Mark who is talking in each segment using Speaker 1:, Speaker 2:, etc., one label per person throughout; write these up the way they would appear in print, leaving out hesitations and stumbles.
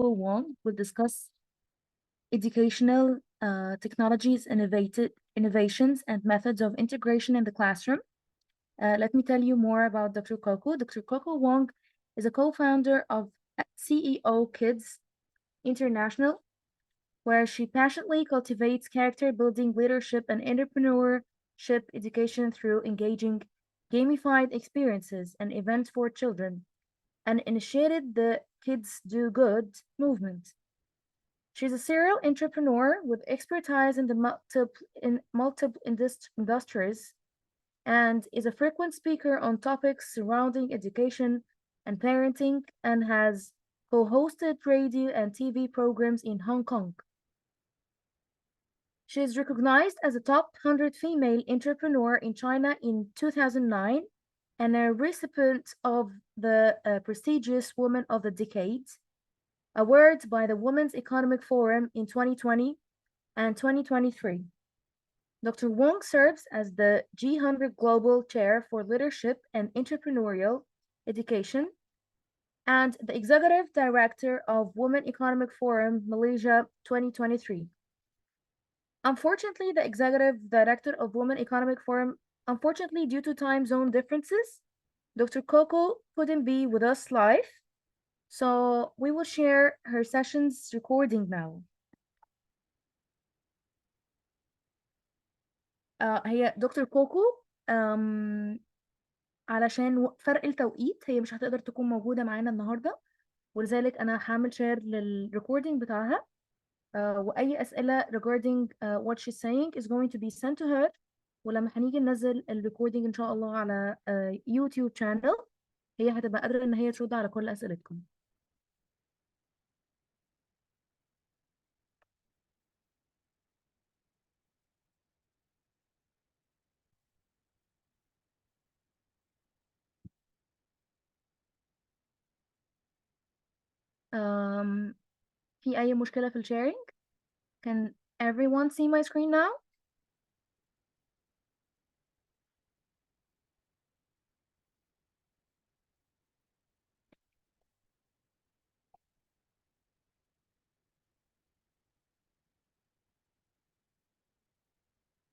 Speaker 1: Coco Wong will discuss educational technologies, innovations, and methods of integration in the classroom. Let me tell you more about Dr. Coco. Dr. Coco Wong is a co-founder of CEO Kids International, where she passionately cultivates character building, leadership, and entrepreneurship education through engaging gamified experiences and events for children, and initiated the Kids Do Good movement. She's a serial entrepreneur with expertise in multiple industries and is a frequent speaker on topics surrounding education and parenting, and has co-hosted radio and TV programs in Hong Kong. She is recognized as a top 100 female entrepreneur in China in 2009 and a recipient of the prestigious Woman of the Decade award by the Women's Economic Forum in 2020 and 2023. Dr. Wong serves as the G100 Global Chair for Leadership and Entrepreneurial Education and the Executive Director of Women Economic Forum Malaysia 2023. Unfortunately, the Executive Director of Women Economic Forum, due to time zone differences, Dr. Coco couldn't be with us live, so we will share her session's recording now. هي دكتور كوكو علشان فرق التوقيت هي مش هتقدر تكون موجودة معانا النهاردة، ولذلك أنا هعمل شير للريكوردينج بتاعها. وأي أسئلة regarding what she's saying is going to be sent to her. ولما هنيجي ننزل الريكوردينج إن شاء الله على يوتيوب channel هي هتبقى قادرة إن هي ترد على كل أسئلتكم. في أي مشكلة في الشيرينج؟ Can everyone see my screen now?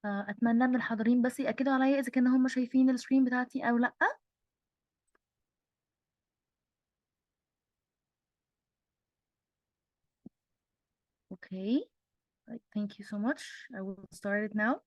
Speaker 1: أتمنى من الحاضرين بس يأكدوا عليا إذا كانوا هم شايفين السكرين بتاعتي أو لأ. Okay, thank you so much. I will start it now.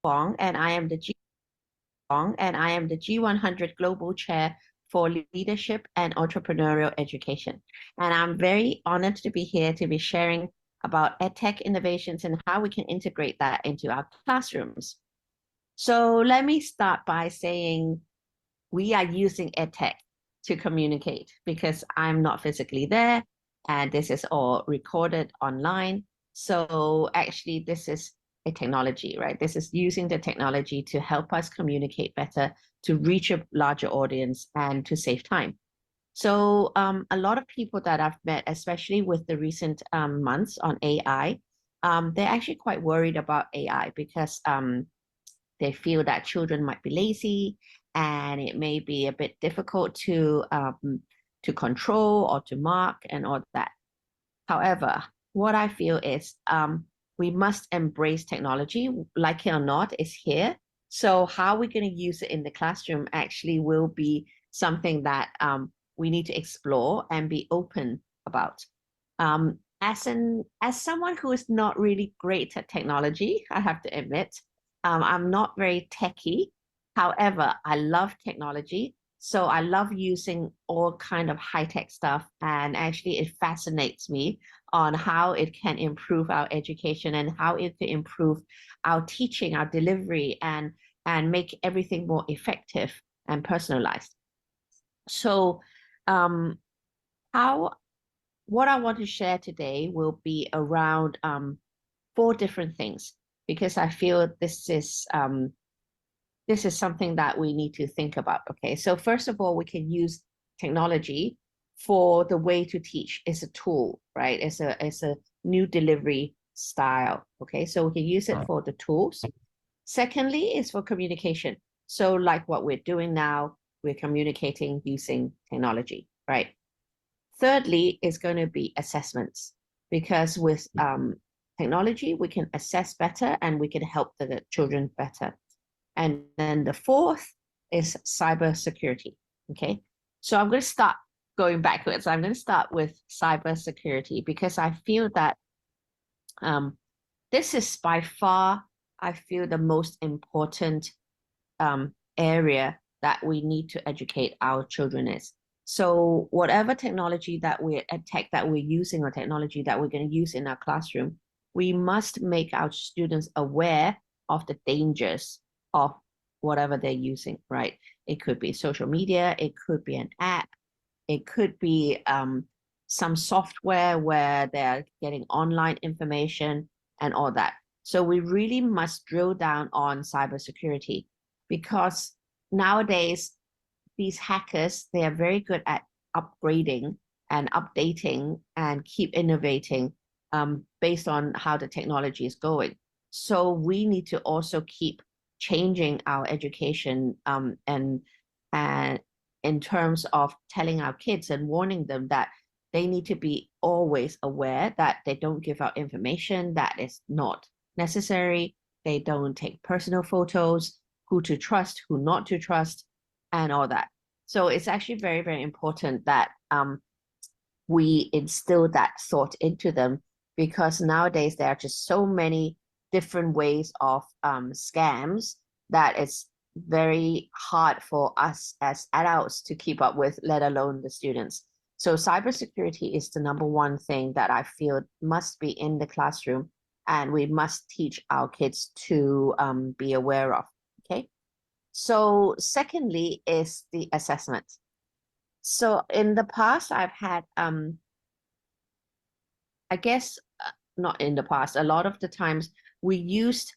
Speaker 2: Wong, and I am the G100 Global Chair for Leadership and Entrepreneurial Education. And I'm very honored to be here to be sharing about EdTech innovations and how we can integrate that into our classrooms. So let me start by saying we are using EdTech to communicate because I'm not physically there and this is all recorded online. So actually this is a technology, right? This is using the technology to help us communicate better, to reach a larger audience and to save time. So a lot of people that I've met, especially with the recent months on AI, they're actually quite worried about AI because they feel that children might be lazy and it may be a bit difficult to control or to mark and all that. However, what I feel is we must embrace technology, like it or not, it's here. So how we're going to use it in the classroom actually will be something that we need to explore and be open about. As someone who is not really great at technology, I have to admit, I'm not very techy. However, I love technology. So I love using all kind of high-tech stuff, and actually it fascinates me on how it can improve our education and how it can improve our teaching, our delivery, and make everything more effective and personalized. So what I want to share today will be around 4 different things, because I feel this is something that we need to think about. Okay, so first of all, we can use technology for the way to teach. It's a tool, right? It's a new delivery style. Okay, so we can use it for the tools. Secondly, is for communication. So like what we're doing now, we're communicating using technology, right? Thirdly, is going to be assessments, because with technology, we can assess better and we can help the children better. And then the fourth is cybersecurity. Okay, so I'm going to start going backwards. I'm going to start with cybersecurity, because I feel that this is by far, I feel, the most important area that we need to educate our children is. So whatever technology that tech that we're using, or technology that we're going to use in our classroom, we must make our students aware of the dangers of whatever they're using, right? It could be social media, it could be an app, it could be some software where they're getting online information and all that. So we really must drill down on cybersecurity, because nowadays these hackers, they are very good at upgrading and updating and keep innovating based on how the technology is going. So we need to also keep changing our education and in terms of telling our kids and warning them that they need to be always aware that they don't give out information that is not necessary. They don't take personal photos, who to trust, who not to trust, and all that. So it's actually very, very important that we instill that thought into them, because nowadays there are just so many different ways of scams that it's very hard for us as adults to keep up with, let alone the students. So cybersecurity is the number one thing that I feel must be in the classroom, and we must teach our kids to be aware of. Okay. So secondly is the assessment. So in the past, I've had, I guess, not in the past, a lot of the times we used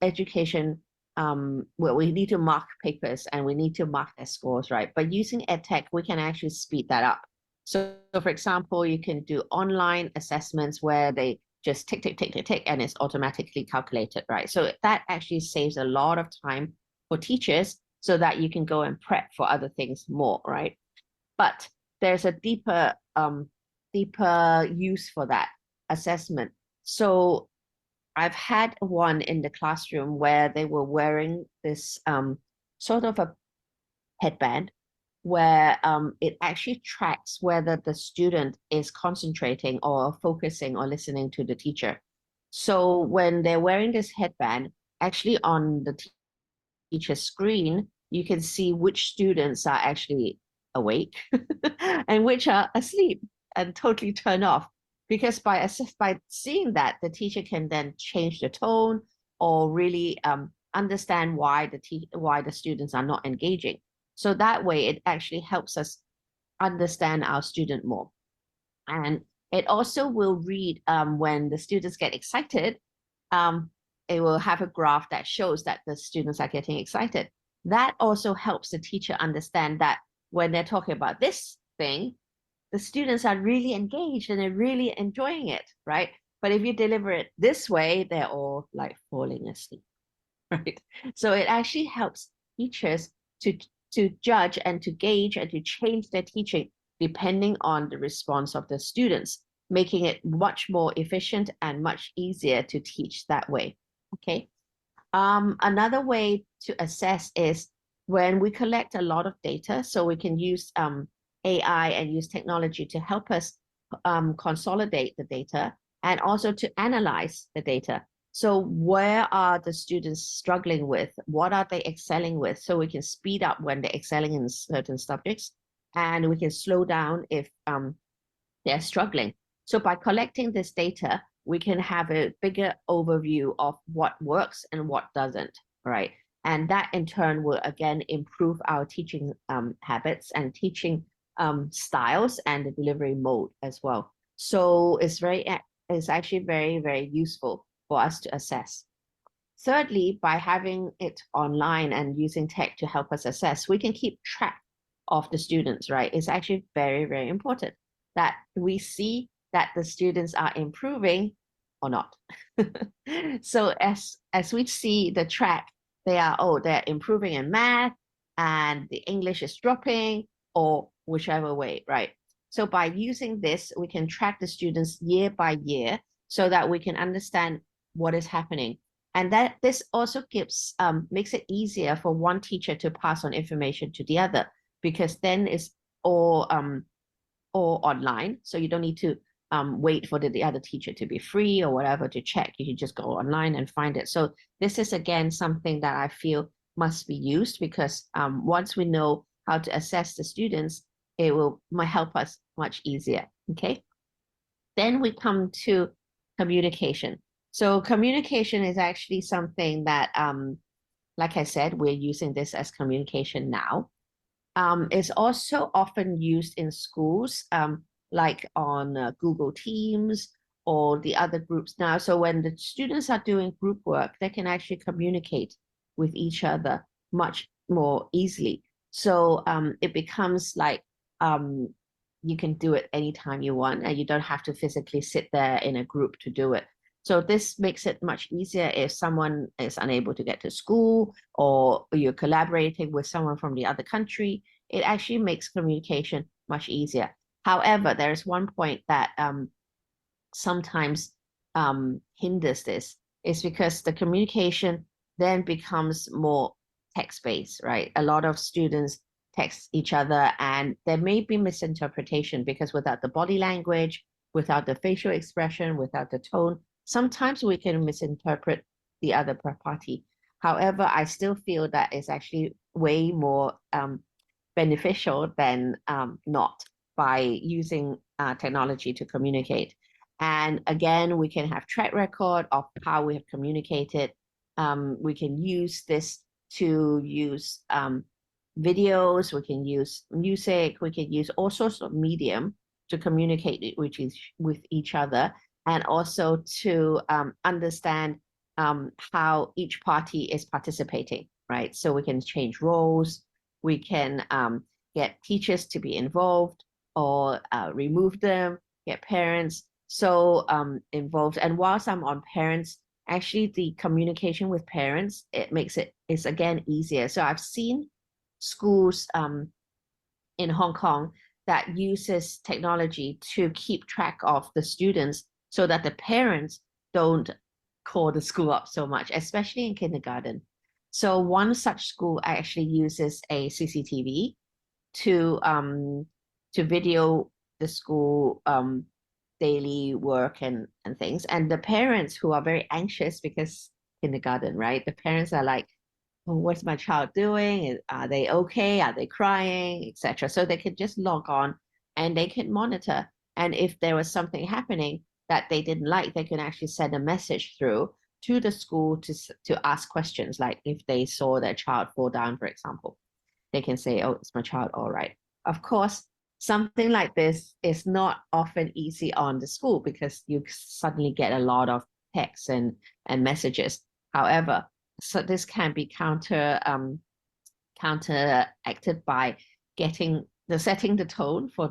Speaker 2: education where we need to mark papers and we need to mark their scores, right? But using EdTech, we can actually speed that up. So for example, you can do online assessments where they just tick, tick, tick, tick, tick, and it's automatically calculated, right? So that actually saves a lot of time for teachers, so that you can go and prep for other things more, right? But there's a deeper use for that assessment. So I've had one in the classroom where they were wearing this sort of a headband where it actually tracks whether the student is concentrating or focusing or listening to the teacher. So when they're wearing this headband, actually on the teacher's screen, you can see which students are actually awake and which are asleep and totally turn off. Because by seeing that, the teacher can then change the tone or really understand why the students are not engaging. So that way, it actually helps us understand our student more. And it also will read when the students get excited, it will have a graph that shows that the students are getting excited. That also helps the teacher understand that when they're talking about this thing, the students are really engaged and they're really enjoying it, right? But if you deliver it this way, they're all like falling asleep, right? So it actually helps teachers to judge and to gauge and to change their teaching depending on the response of the students, making it much more efficient and much easier to teach that way. Okay. Another way to assess is when we collect a lot of data, so we can use AI and use technology to help us consolidate the data and also to analyze the data. So where are the students struggling with? What are they excelling with? So we can speed up when they're excelling in certain subjects, and we can slow down if they're struggling. So by collecting this data, we can have a bigger overview of what works and what doesn't, right? And that in turn will again improve our teaching habits and teaching styles and the delivery mode as well. So it's very is actually very, very useful for us to assess. Thirdly, by having it online and using tech to help us assess, we can keep track of the students, right? It's actually very, very important that we see that the students are improving or not. So as we see the track, they're improving in math and the English is dropping or whichever way, right? So by using this, we can track the students year by year so that we can understand what is happening. And that this also makes it easier for one teacher to pass on information to the other, because then it's all online. So you don't need to wait for the other teacher to be free or whatever to check. You can just go online and find it. So this is again something that I feel must be used, because once we know how to assess the students, it might help us much easier. Okay. Then we come to communication. So communication is actually something that, like I said, we're using this as communication now. It's also often used in schools, like on Google Teams or the other groups now. So when the students are doing group work, they can actually communicate with each other much more easily. So it becomes like you can do it anytime you want, and you don't have to physically sit there in a group to do it. So this makes it much easier if someone is unable to get to school or you're collaborating with someone from the other country. It actually makes communication much easier. However, there's one point that sometimes hinders this, is because the communication then becomes more text-based, right? A lot of students text each other, and there may be misinterpretation because without the body language, without the facial expression, without the tone, sometimes we can misinterpret the other party. However, I still feel that it's actually way more beneficial than not, by using technology to communicate. And again, we can have track record of how we have communicated. We can use this to use videos, we can use music, we can use all sorts of medium to communicate with each other, and also to understand how each party is participating, right? So we can change roles, we can get teachers to be involved or remove them, get parents so involved. And whilst I'm on parents, actually the communication with parents, it's again easier. So I've seen schools in Hong Kong that uses technology to keep track of the students so that the parents don't call the school up so much, especially in kindergarten. So one such school actually uses a CCTV to video the school daily work and things. And the parents who are very anxious because kindergarten, right? The parents are like, oh, what's my child doing? Are they okay? Are they crying, etc. So they can just log on and they can monitor. And if there was something happening that they didn't like, they can actually send a message through to the school to ask questions, like if they saw their child fall down, for example. They can say, oh, is my child all right? Of course, something like this is not often easy on the school because you suddenly get a lot of texts and messages. However, so this can be counteracted by setting the tone for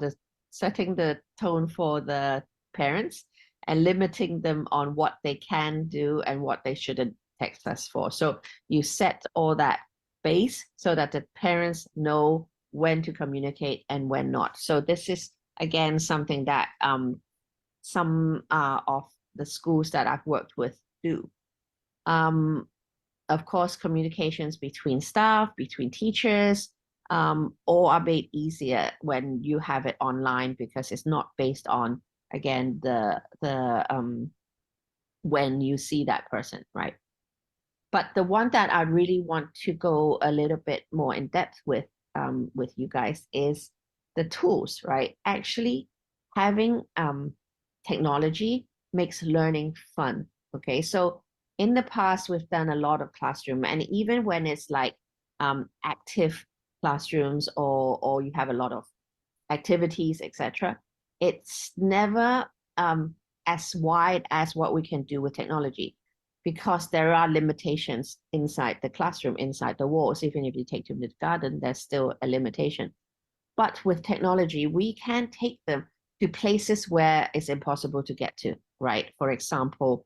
Speaker 2: the parents and limiting them on what they can do and what they shouldn't text us for. So you set all that base so that the parents know when to communicate and when not. So this is again something that some of the schools that I've worked with do. Of course, communications between staff, between teachers, all are made easier when you have it online because it's not based on, again, the when you see that person, right? But the one that I really want to go a little bit more in depth with you guys is the tools, right? Actually, having technology makes learning fun. Okay, so in the past, we've done a lot of classroom, and even when it's like active classrooms or you have a lot of activities, etc., it's never as wide as what we can do with technology, because there are limitations inside the classroom, inside the walls. Even if you take them to the garden, there's still a limitation. But with technology, we can take them to places where it's impossible to get to, right? For example,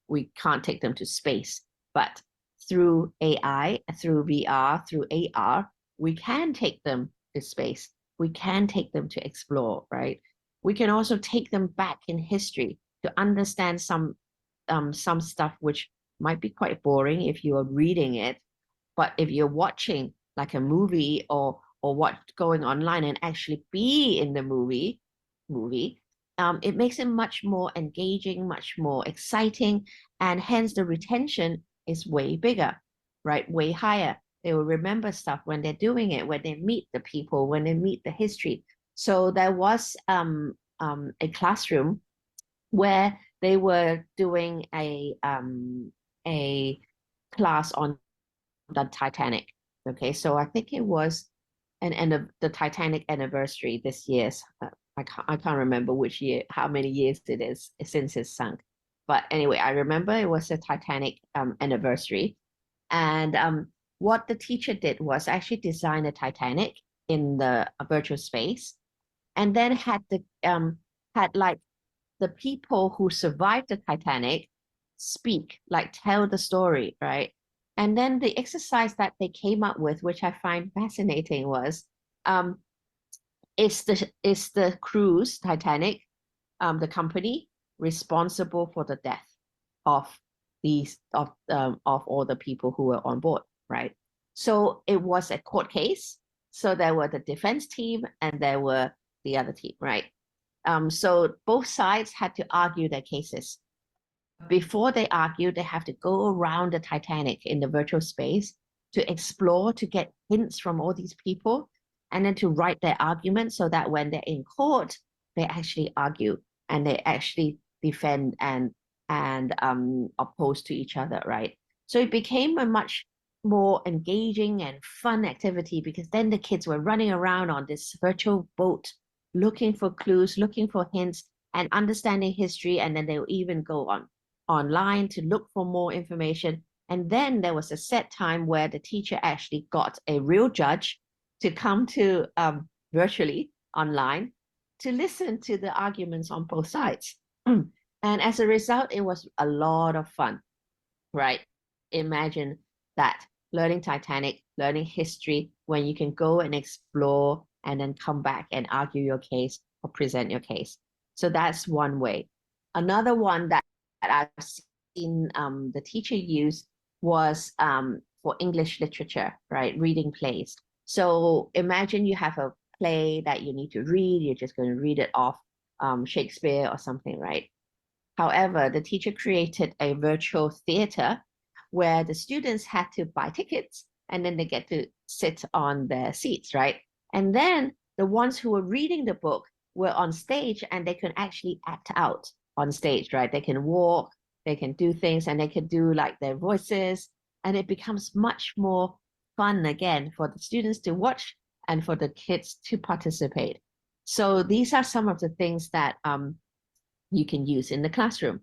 Speaker 2: we can't take them to space, but through AI, through VR, through AR, we can take them to space. We can take them to explore, right? We can also take them back in history to understand some stuff which might be quite boring if you are reading it, but if you're watching like a movie or what's going online and actually be in the movie, it makes it much more engaging, much more exciting, and hence the retention is way bigger, right? Way higher. They will remember stuff when they're doing it, when they meet the people, when they meet the history. So there was a classroom where they were doing a class on the Titanic. Okay, so I think it was an end of the Titanic anniversary this year's. I can't remember which year, how many years it is since it's sunk. But anyway, I remember it was a Titanic anniversary, and what the teacher did was actually design a Titanic in the virtual space, and then had like the people who survived the Titanic speak, like tell the story, right? And then the exercise that they came up with, which I find fascinating, was is the cruise Titanic, the company responsible for the death of all the people who were on board, right? So it was a court case. So there were the defense team and there were the other team, right? So both sides had to argue their cases. Before they argue, they have to go around the Titanic in the virtual space to explore, to get hints from all these people, and then to write their argument so that when they're in court, they actually argue and they actually defend and oppose to each other, right? So it became a much more engaging and fun activity, because then the kids were running around on this virtual boat looking for clues, looking for hints, and understanding history. And then they will even go online to look for more information. And then there was a set time where the teacher actually got a real judge to come to virtually online to listen to the arguments on both sides. And as a result, it was a lot of fun, right? Imagine that, learning Titanic, learning history, when you can go and explore and then come back and argue your case or present your case. So that's one way. Another one that I've seen the teacher use was for English literature, right? Reading plays. So imagine you have a play that you need to read, you're just going to read it off Shakespeare or something, right? However, the teacher created a virtual theater where the students had to buy tickets and then they get to sit on their seats, right? And then the ones who were reading the book were on stage and they can actually act out on stage, right? They can walk, they can do things, and they can do like their voices. And it becomes much more fun again for the students to watch and for the kids to participate. So these are some of the things that you can use in the classroom.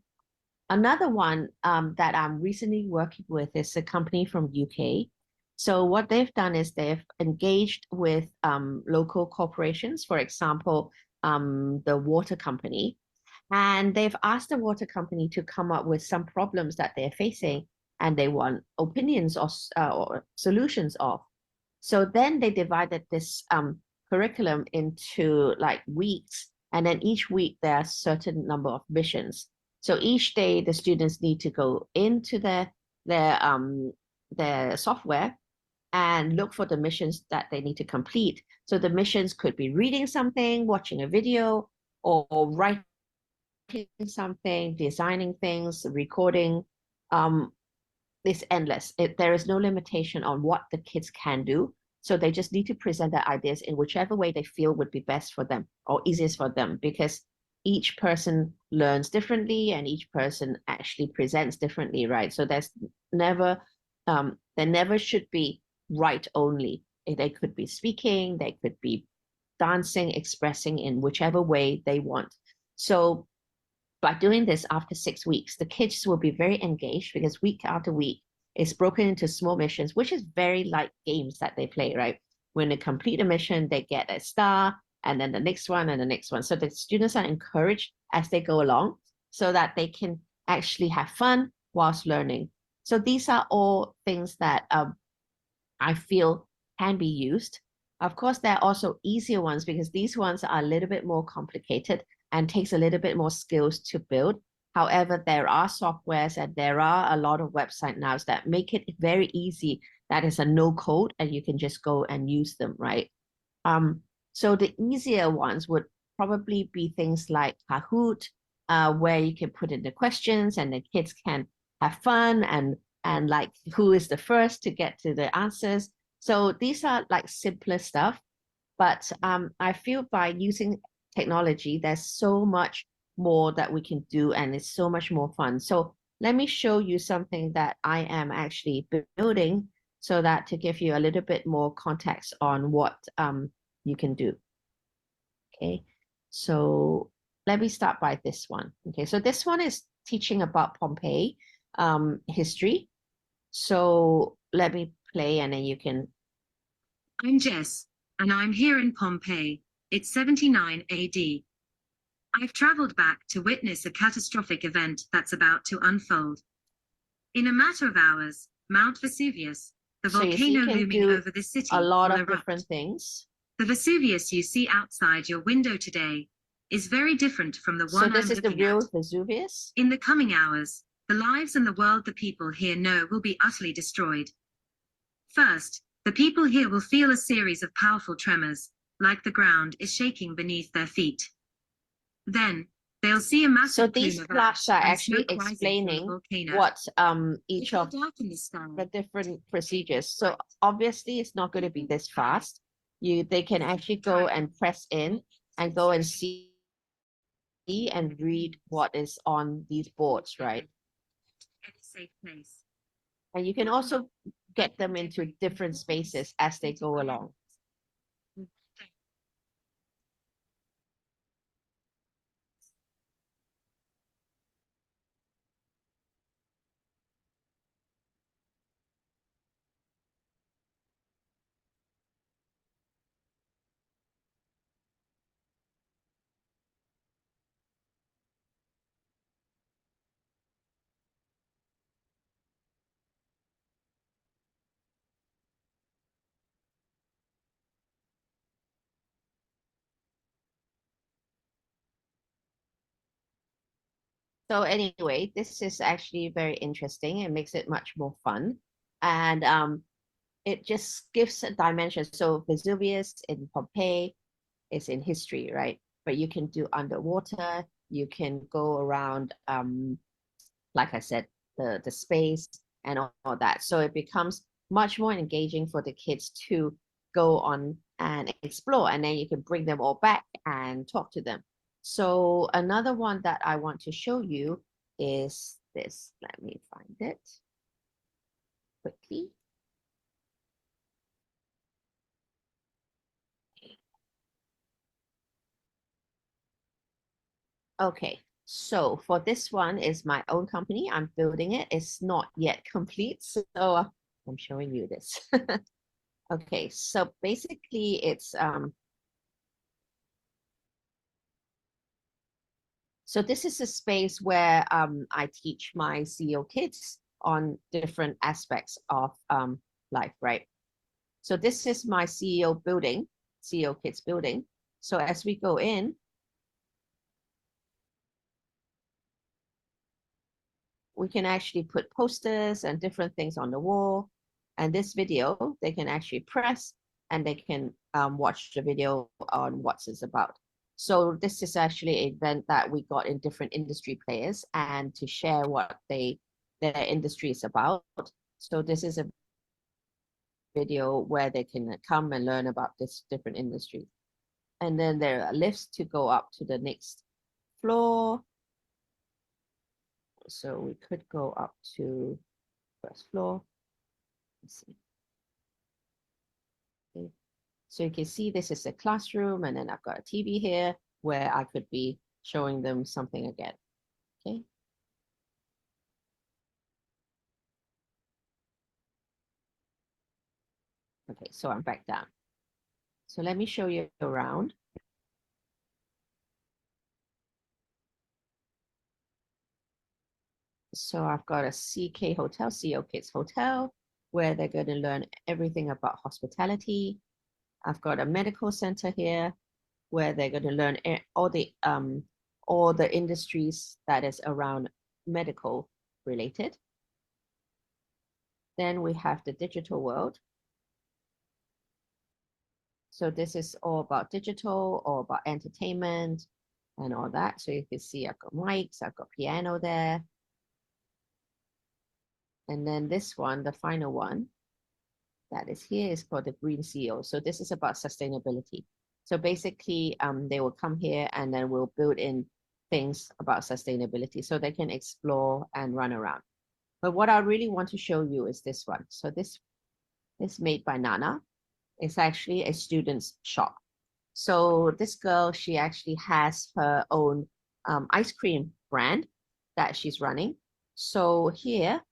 Speaker 2: Another one that I'm recently working with is a company from UK. So what they've done is they've engaged with local corporations, for example, the water company, and they've asked the water company to come up with some problems that they're facing and they want opinions or solutions of. So then they divided this curriculum into like weeks, and then each week there are a certain number of missions. So each day the students need to go into their software and look for the missions that they need to complete. So the missions could be reading something, watching a video, or writing something, designing things, recording. It's endless. There is no limitation on what the kids can do. So they just need to present their ideas in whichever way they feel would be best for them or easiest for them, because each person learns differently and each person actually presents differently, right? So there never should be right only. They could be speaking, they could be dancing, expressing in whichever way they want. So by doing this after 6 weeks, the kids will be very engaged because week after week it's broken into small missions, which is very like games that they play, right? When they complete a mission, they get a star, and then the next one and the next one. So the students are encouraged as they go along so that they can actually have fun whilst learning. So these are all things that I feel can be used. Of course, there are also easier ones because these ones are a little bit more complicated and takes a little bit more skills to build. However, there are softwares and there are a lot of website now that make it very easy. That is a no code and you can just go and use them, right? So the easier ones would probably be things like Kahoot, where you can put in the questions and the kids can have fun and like who is the first to get to the answers. So these are like simpler stuff, but I feel by using technology, there's so much more that we can do and it's so much more fun. So let me show you something that I am actually building so that to give you a little bit more context on what you can do. Okay, so let me start by this one. Okay, so this one is teaching about Pompeii history. So let me play and then you can.
Speaker 3: I'm Jess, and I'm here in Pompeii. It's 79 AD. I've traveled back to witness a catastrophic event that's about to unfold. In a matter of hours, Mount Vesuvius, the
Speaker 2: So you see, you
Speaker 3: volcano
Speaker 2: can
Speaker 3: looming
Speaker 2: do
Speaker 3: over the city,
Speaker 2: a lot
Speaker 3: will
Speaker 2: of
Speaker 3: erupt.
Speaker 2: different things.
Speaker 3: The Vesuvius you see outside your window today is very different from the
Speaker 2: So
Speaker 3: one
Speaker 2: this
Speaker 3: I'm
Speaker 2: is the
Speaker 3: looking
Speaker 2: real
Speaker 3: at.
Speaker 2: Vesuvius.
Speaker 3: In the coming hours, the lives and the world the people here know will be utterly destroyed. First, the people here will feel a series of powerful tremors, like the ground is shaking beneath their feet. Then, they'll see a
Speaker 2: So
Speaker 3: massive
Speaker 2: these
Speaker 3: plume of
Speaker 2: graphs
Speaker 3: ash
Speaker 2: are
Speaker 3: and
Speaker 2: actually
Speaker 3: smoke rising from the
Speaker 2: explaining
Speaker 3: volcano.
Speaker 2: what each
Speaker 3: It will
Speaker 2: of
Speaker 3: darken the sky.
Speaker 2: the different procedures. So obviously it's not going to be this fast. They can actually go and press in and go and see and read what is on these boards, right?
Speaker 3: Any safe place.
Speaker 2: And you can also get them into different spaces as they go along. So anyway, this is actually very interesting. It makes it much more fun. And it just gives a dimension. So Vesuvius in Pompeii is in history, right? But you can do underwater, you can go around, like I said, the space and all that. So it becomes much more engaging for the kids to go on and explore, and then you can bring them all back and talk to them. So another one that I want to show you is this. Let me find it quickly. Okay, so for this one is my own company. I'm building it. It's not yet complete, so I'm showing you this. Okay, so basically it's so this is a space where I teach my CEO kids on different aspects of life, right? So this is my CEO building, CEO kids building. So as we go in, we can actually put posters and different things on the wall. And this video, they can actually press and they can watch the video on what it's about. So this is actually an event that we got in different industry players and to share what their industry is about. So this is a video where they can come and learn about this different industry. And then there are lifts to go up to the next floor. So we could go up to first floor. Let's see. Okay. So you can see this is a classroom, and then I've got a TV here where I could be showing them something again. Okay. Okay, so I'm back down. So let me show you around. So I've got a CK hotel, CO Kids Hotel, where they're going to learn everything about hospitality. I've got a medical center here where they're going to learn all the industries that is around medical related. Then we have the digital world. So this is all about digital, all about entertainment and all that. So you can see I've got mics, I've got piano there. And then this one, the final one that is here is called the Green CEO. So this is about sustainability. So basically, they will come here and then we'll build in things about sustainability so they can explore and run around. But what I really want to show you is this one. So this is made by Nana. It's actually a student's shop. So this girl, she actually has her own ice cream brand that she's running. So here,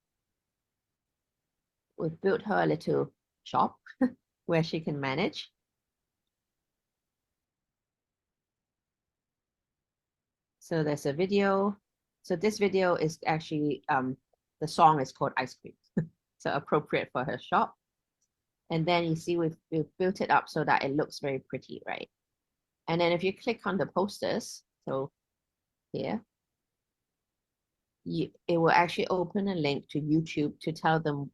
Speaker 2: we've built her a little shop where she can manage. So there's a video. So this video is actually, the song is called Ice Cream. So appropriate for her shop. And then you see we've built it up so that it looks very pretty, right? And then if you click on the posters, so here, it will actually open a link to YouTube to tell them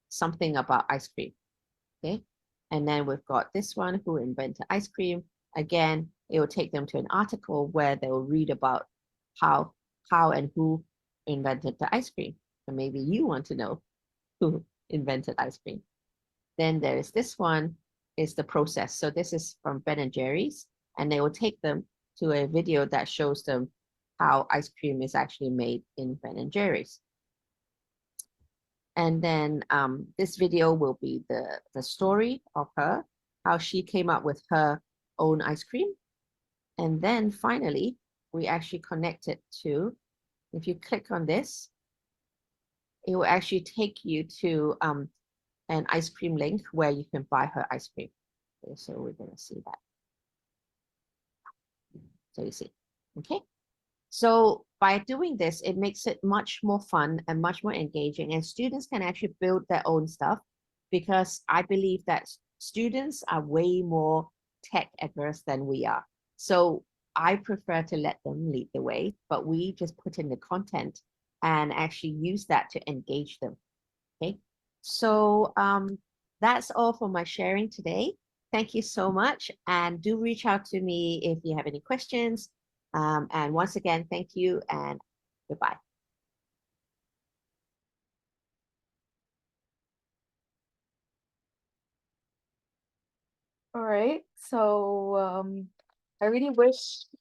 Speaker 2: something about ice cream, okay? And then we've got this one, who invented ice cream. Again, it will take them to an article where they will read about how and who invented the ice cream. And maybe you want to know who invented ice cream. Then there is this one, is the process. So this is from Ben and Jerry's, and they will take them to a video that shows them how ice cream is actually made in Ben and Jerry's. And then this video will be the story of her, how she came up with her own ice cream. And then finally, we actually connect it to, if you click on this, it will actually take you to an ice cream link where you can buy her ice cream. Okay, so we're gonna see that. So you see, okay? So by doing this, it makes it much more fun and much more engaging, and students can actually build their own stuff, because I believe that students are way more tech adverse than we are. So I prefer to let them lead the way, but we just put in the content and actually use that to engage them, okay? So that's all for my sharing today. Thank you so much, and do reach out to me if you have any questions. And once again, thank you and goodbye.
Speaker 1: All right. So I really wish